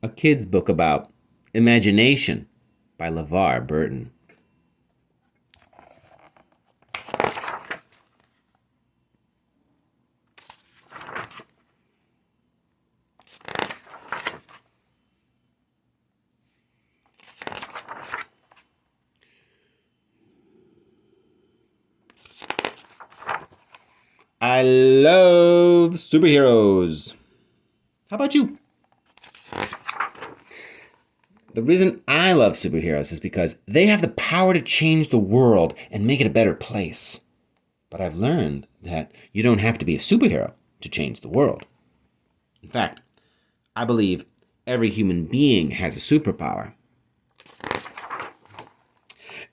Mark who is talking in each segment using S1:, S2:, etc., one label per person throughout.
S1: a kid's book about imagination by LeVar Burton. I love superheroes. How about you? The reason I love superheroes is because they have the power to change the world and make it a better place. But I've learned that you don't have to be a superhero to change the world. In fact, I believe every human being has a superpower.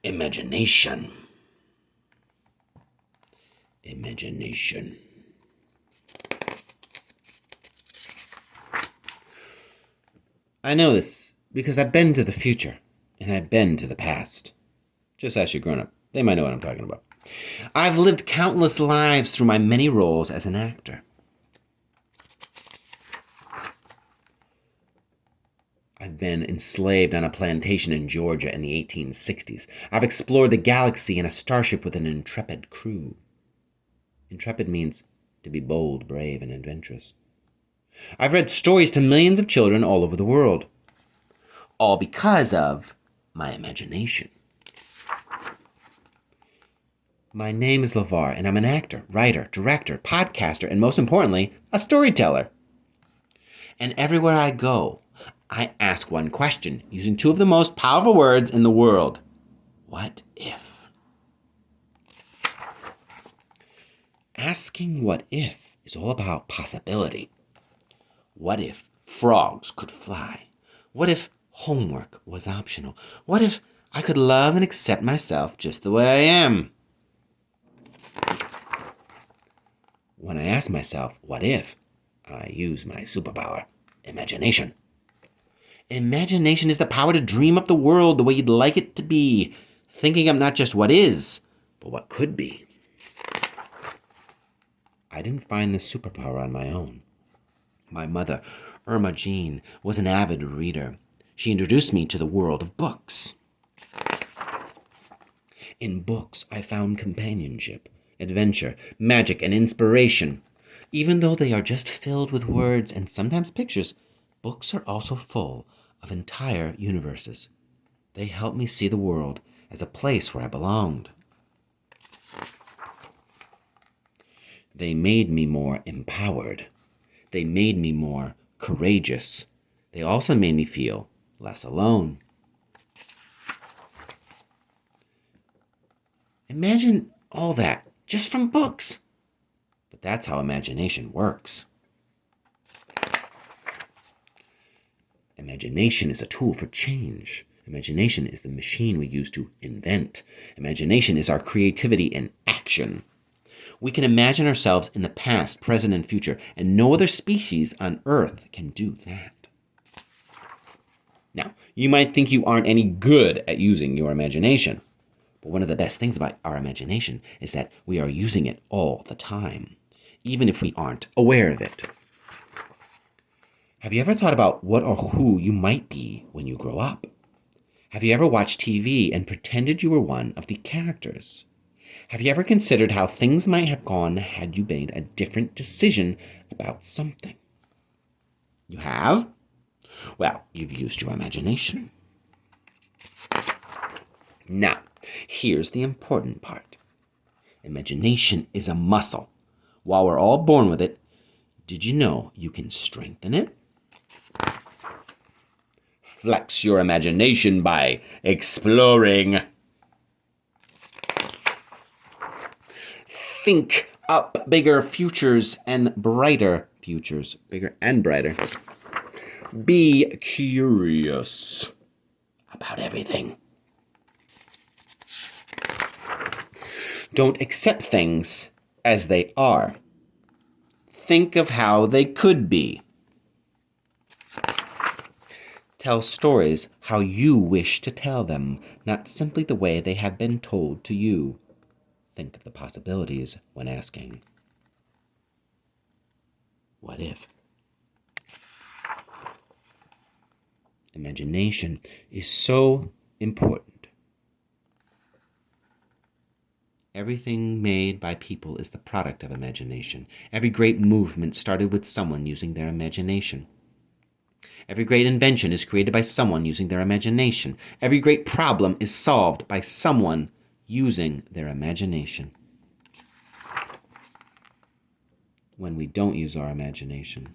S1: Imagination. Imagination. I know this because I've been to the future and I've been to the past. Just ask your grown-up. They might know what I'm talking about. I've lived countless lives through my many roles as an actor. I've been enslaved on a plantation in Georgia in the 1860s. I've explored the galaxy in a starship with an intrepid crew. Intrepid means to be bold, brave, and adventurous. I've read stories to millions of children all over the world. All because of my imagination. My name is LeVar, and I'm an actor, writer, director, podcaster, and most importantly, a storyteller. And everywhere I go, I ask one question using two of the most powerful words in the world. What if? Asking what if is all about possibility. What if frogs could fly? What if homework was optional? What if I could love and accept myself just the way I am? When I ask myself, what if, I use my superpower, imagination. Imagination is the power to dream up the world the way you'd like it to be, thinking of not just what is, but what could be. I didn't find this superpower on my own. My mother, Irma Jean, was an avid reader. She introduced me to the world of books. In books, I found companionship, adventure, magic, and inspiration. Even though they are just filled with words and sometimes pictures, books are also full of entire universes. They help me see the world as a place where I belonged. They made me more empowered. They made me more courageous. They also made me feel less alone. Imagine all that just from books. But that's how imagination works. Imagination is a tool for change. Imagination is the machine we use to invent. Imagination is our creativity in action. We can imagine ourselves in the past, present, and future, and no other species on Earth can do that. Now, you might think you aren't any good at using your imagination. But one of the best things about our imagination is that we are using it all the time, even if we aren't aware of it. Have you ever thought about what or who you might be when you grow up? Have you ever watched TV and pretended you were one of the characters? Have you ever considered how things might have gone had you made a different decision about something? You have? Well, you've used your imagination. Now, here's the important part. Imagination is a muscle. While we're all born with it, did you know you can strengthen it? Flex your imagination by exploring. Think up bigger futures and brighter futures. Bigger and brighter. Be curious about everything. Don't accept things as they are. Think of how they could be. Tell stories how you wish to tell them, not simply the way they have been told to you. Think of the possibilities when asking, what if? Imagination is so important. Everything made by people is the product of imagination. Every great movement started with someone using their imagination. Every great invention is created by someone using their imagination. Every great problem is solved by someone using their imagination. When we don't use our imagination,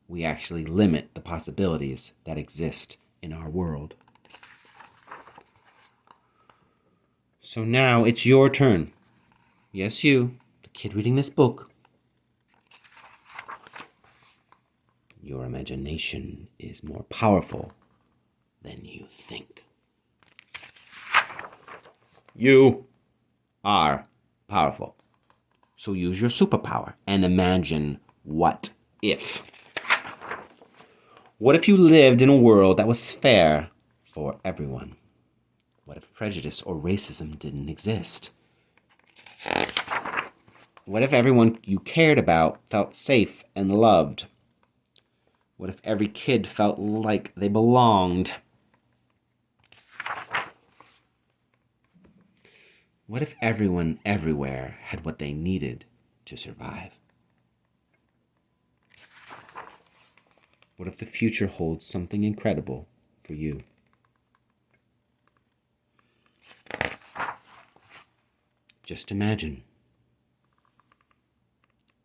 S1: we actually limit the possibilities that exist in our world. So now it's your turn. Yes, you, the kid reading this book. Your imagination is more powerful than you think. You are powerful. So use your superpower and imagine what if. What if you lived in a world that was fair for everyone? What if prejudice or racism didn't exist? What if everyone you cared about felt safe and loved? What if every kid felt like they belonged? What if everyone everywhere had what they needed to survive? What if the future holds something incredible for you? Just imagine.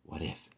S1: What if?